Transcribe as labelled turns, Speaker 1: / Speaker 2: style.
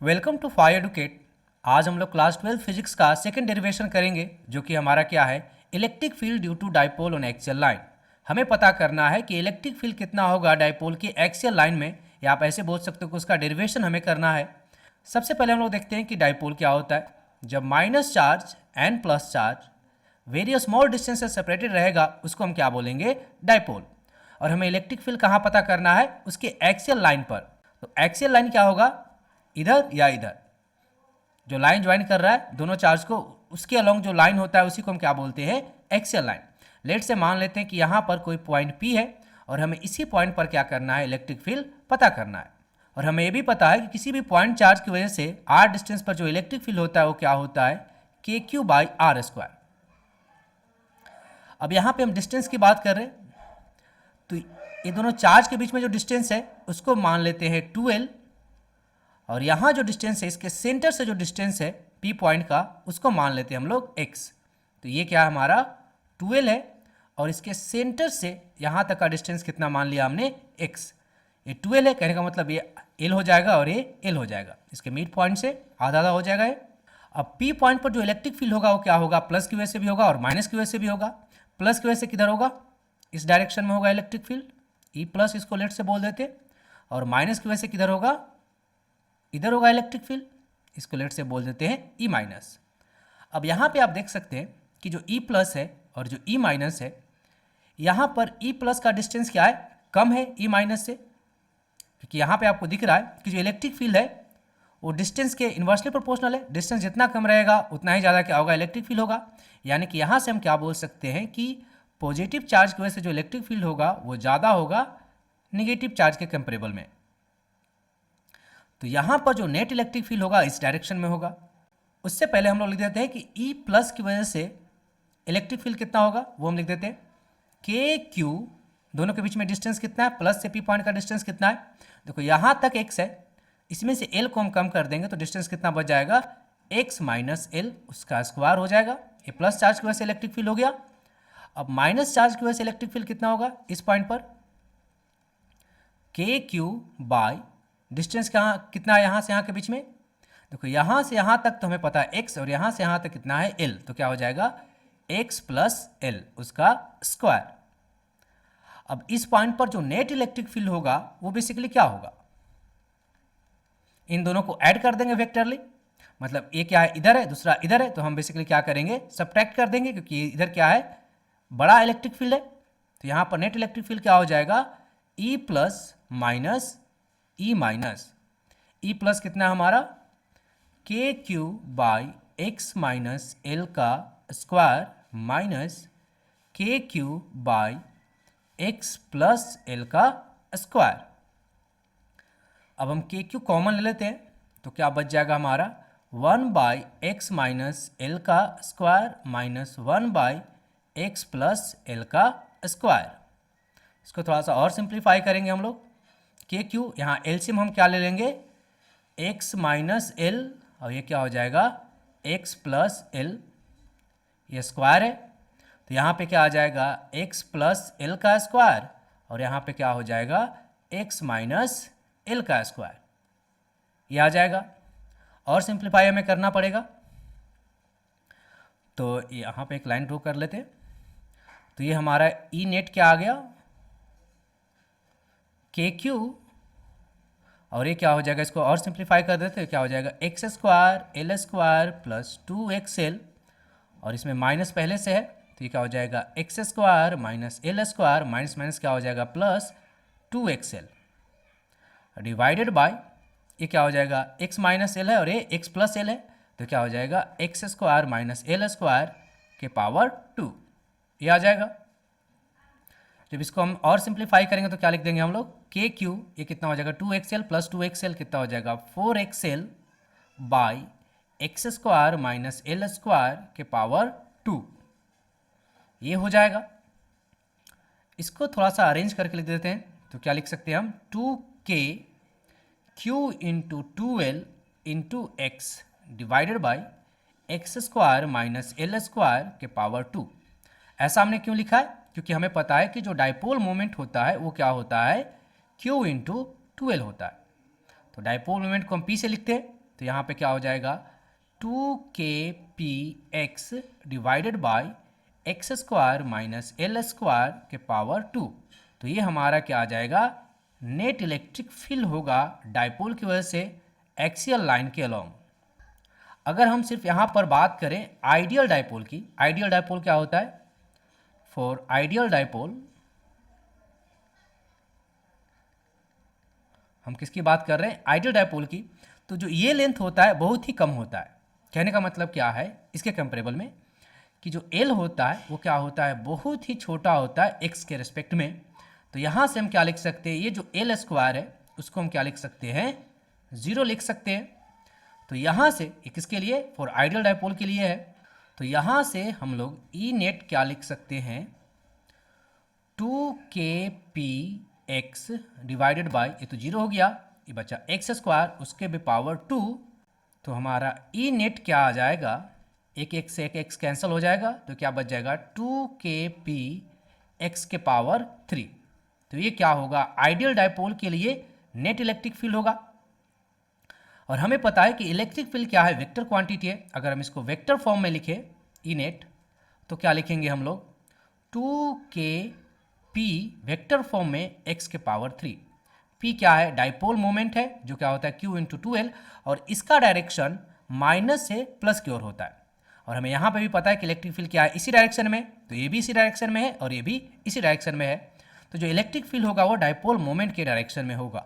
Speaker 1: Welcome to fire educate. आज हम लोग क्लास 12 फिजिक्स का सेकंड डेरिवेशन करेंगे, जो कि हमारा क्या है, electric field due to dipole on axial line. हमें पता करना है कि इलेक्ट्रिक फील्ड कितना होगा डाइपोल की एक्सियल लाइन में, या आप ऐसे बोल सकते हो कि उसका डेरिवेशन हमें करना है। सबसे पहले हम लोग देखते हैं कि डाइपोल क्या होता है। जब minus charge and plus charge various small distance से सेपरेटेड रहेगा, उसको हम क्या बोलेंगे, डाइपोल। और हमें इलेक्ट्रिक फील्ड कहाँ पता करना है, उसके एक्सियल लाइन पर। तो एक्सियल लाइन क्या होगा, इधर या इधर जो लाइन ज्वाइन कर रहा है दोनों चार्ज को, उसके अलोंग जो लाइन होता है उसी को हम क्या बोलते हैं, एक्सियल लाइन। लेट से मान लेते हैं कि यहाँ पर कोई पॉइंट P है और हमें इसी पॉइंट पर क्या करना है, इलेक्ट्रिक फील्ड पता करना है। और हमें ये भी पता है कि किसी भी पॉइंट चार्ज की वजह से r डिस्टेंस पर जो इलेक्ट्रिक फील्ड होता है वो क्या होता है, KQ/r²। अब यहाँ पे हम डिस्टेंस की बात कर रहे हैं, तो ये दोनों चार्ज के बीच में जो डिस्टेंस है उसको मान लेते हैं 2L, और यहाँ जो डिस्टेंस है इसके सेंटर से जो डिस्टेंस है P पॉइंट का, उसको मान लेते हैं हम लोग x। तो ये क्या हमारा 2L है, और इसके सेंटर से यहाँ तक का डिस्टेंस कितना मान लिया हमने, x। ये 2L है, कहने का मतलब ये L हो जाएगा और ये L हो जाएगा, इसके मिड पॉइंट से आधा आधा हो जाएगा ये। अब P पॉइंट पर जो इलेक्ट्रिक फील्ड होगा वो क्या होगा, प्लस की वजह से भी होगा और माइनस की वजह से भी होगा। प्लस की वजह से किधर होगा, इस डायरेक्शन में होगा इलेक्ट्रिक फील्ड, E+, इसको लेट से बोल देते। और माइनस की वजह से किधर होगा, इधर होगा इलेक्ट्रिक फील्ड, इसको लेट से बोल देते हैं E-। अब यहाँ पे आप देख सकते हैं कि जो E+ है और जो E- है, यहाँ पर E+ का डिस्टेंस क्या है, कम है E- से, क्योंकि यहाँ पे आपको दिख रहा है कि जो इलेक्ट्रिक फील्ड है वो डिस्टेंस के इन्वर्सली प्रोपोर्शनल है। डिस्टेंस जितना कम रहेगा उतना ही ज़्यादा क्या होगा, इलेक्ट्रिक फील्ड होगा। यानी कि यहाँ से हम क्या बोल सकते हैं कि पॉजिटिव चार्ज की वजह से जो इलेक्ट्रिक फील्ड होगा वो ज़्यादा होगा निगेटिव चार्ज के कंपेरेबल में। तो यहाँ पर जो नेट इलेक्ट्रिक फील्ड होगा इस डायरेक्शन में होगा। उससे पहले हम लोग लिख देते हैं कि E+ की वजह से इलेक्ट्रिक फील्ड कितना होगा, वो हम लिख देते हैं KQ। दोनों के बीच में डिस्टेंस कितना है, प्लस से P पॉइंट का डिस्टेंस कितना है, देखो यहाँ तक x है, इसमें से L को हम कम कर देंगे तो डिस्टेंस कितना बच जाएगा, x - L, उसका स्क्वायर हो जाएगा। ये प्लस चार्ज की वजह से इलेक्ट्रिक फील्ड हो गया। अब माइनस चार्ज की वजह से इलेक्ट्रिक फील्ड कितना होगा इस पॉइंट पर, KQ/ डिस्टेंस कहाँ कितना है, यहाँ से यहाँ के बीच में, देखो यहाँ से यहाँ तक तो हमें पता है x, और यहाँ से यहाँ तक कितना है L, तो क्या हो जाएगा x + L, उसका स्क्वायर। अब इस पॉइंट पर जो नेट इलेक्ट्रिक फील्ड होगा वो बेसिकली क्या होगा, इन दोनों को ऐड कर देंगे वेक्टरली, मतलब ये क्या है, इधर है, दूसरा इधर है, तो हम बेसिकली क्या करेंगे, सब्ट्रैक्ट कर देंगे, क्योंकि इधर क्या है, बड़ा इलेक्ट्रिक फील्ड है। तो यहाँ पर नेट इलेक्ट्रिक फील्ड क्या हो जाएगा, E+ - E-। E+ कितना हमारा, KQ/x - L का स्क्वायर माइनस KQ/x + L का स्क्वायर। अब हम KQ कॉमन ले लेते हैं, तो क्या बच जाएगा हमारा, 1/x - L का स्क्वायर माइनस 1/x + L का स्क्वायर। इसको थोड़ा सा और सिंप्लीफाई करेंगे हम लोग। KQ यहाँ एलसीएम हम क्या ले लेंगे, x - L, और ये क्या हो जाएगा, x + L, ये स्क्वायर है, तो यहाँ पे क्या आ जाएगा, x + L का स्क्वायर, और यहाँ पे क्या हो जाएगा, x - L का स्क्वायर, ये आ जाएगा। और सिंप्लीफाई हमें करना पड़ेगा, तो यहाँ पे एक लाइन ड्रॉ कर लेते हैं। तो ये हमारा E नेट क्या आ गया, KQ, और ये क्या हो जाएगा, इसको और सिंप्लीफाई कर देते हैं, क्या हो जाएगा, x² L² + 2xL, और इसमें माइनस पहले से है, तो ये क्या हो जाएगा, x² - L², माइनस माइनस क्या हो जाएगा, प्लस 2xL, डिवाइडेड बाय, ये क्या हो जाएगा, x - L है और ये x + L है, तो क्या हो जाएगा, x² - L² के पावर 2, ये आ जाएगा। जब इसको हम और सिंप्लीफाई करेंगे तो क्या लिख देंगे हम लोग, KQ, ये कितना हो जाएगा, 2xL + 2xL कितना हो जाएगा, 4xL बाई x² - L² के पावर 2, ये हो जाएगा। इसको थोड़ा सा अरेंज करके लिख देते हैं, तो क्या लिख सकते हैं हम, 2k Q × 2L × x divided by x² - L² के पावर 2। ऐसा हमने क्यों लिखा है, क्योंकि हमें पता है कि जो डाइपोल मोमेंट होता है वो क्या होता है, Q × 2L होता है। तो डाइपोल मोमेंट को हम P से लिखते हैं, तो यहाँ पे क्या हो जाएगा 2kpx divided by x square minus L square के पावर 2। तो ये हमारा क्या आ जाएगा, नेट इलेक्ट्रिक फील्ड होगा डाइपोल की वजह से एक्सियल लाइन के अलोंग। अगर हम सिर्फ यहाँ पर बात करें आइडियल डाइपोल की, आइडियल डाइपोल क्या होता है, फॉर आइडियल डाइपोल हम किसकी बात कर रहे हैं, आइडियल डाइपोल की। तो जो ये लेंथ होता है बहुत ही कम होता है। कहने का मतलब क्या है इसके कंपेरेबल में, कि जो एल होता है वो क्या होता है, बहुत ही छोटा होता है एक्स के रिस्पेक्ट में। तो यहाँ से हम क्या लिख सकते हैं, ये जो एल स्क्वायर है उसको हम क्या लिख सकते हैं, 0 लिख सकते हैं। तो यहाँ से ये किसके लिए, फॉर आइडियल डाइपोल के लिए है। तो यहाँ से हम लोग ई नेट क्या लिख सकते हैं, 2kpx डिवाइडेड बाई, ये तो 0 हो गया, ये बचा एक्स स्क्वायर उसके भी पावर 2। तो हमारा ई नेट क्या आ जाएगा, एक एक से एक एक्स कैंसिल हो जाएगा, तो क्या बच जाएगा 2kpx के पावर 3। तो ये क्या होगा, आइडियल डाइपोल के लिए नेट इलेक्ट्रिक फील्ड होगा। और हमें पता है कि इलेक्ट्रिक फील्ड क्या है, वेक्टर क्वांटिटी है। अगर हम इसको वेक्टर फॉर्म में लिखें ई नेट, तो क्या लिखेंगे हम लोग, 2kp वेक्टर फॉर्म में x के पावर 3। p क्या है, डाइपोल मोमेंट है जो क्या होता है q इंटू 2l, और इसका डायरेक्शन माइनस से प्लस की ओर होता है। और हमें यहाँ पे भी पता है कि इलेक्ट्रिक फील्ड क्या है, इसी डायरेक्शन में, तो ये भी इसी डायरेक्शन में है और ये भी इसी डायरेक्शन में है। तो जो इलेक्ट्रिक फील्ड होगा वो डाइपोल मोमेंट के डायरेक्शन में होगा।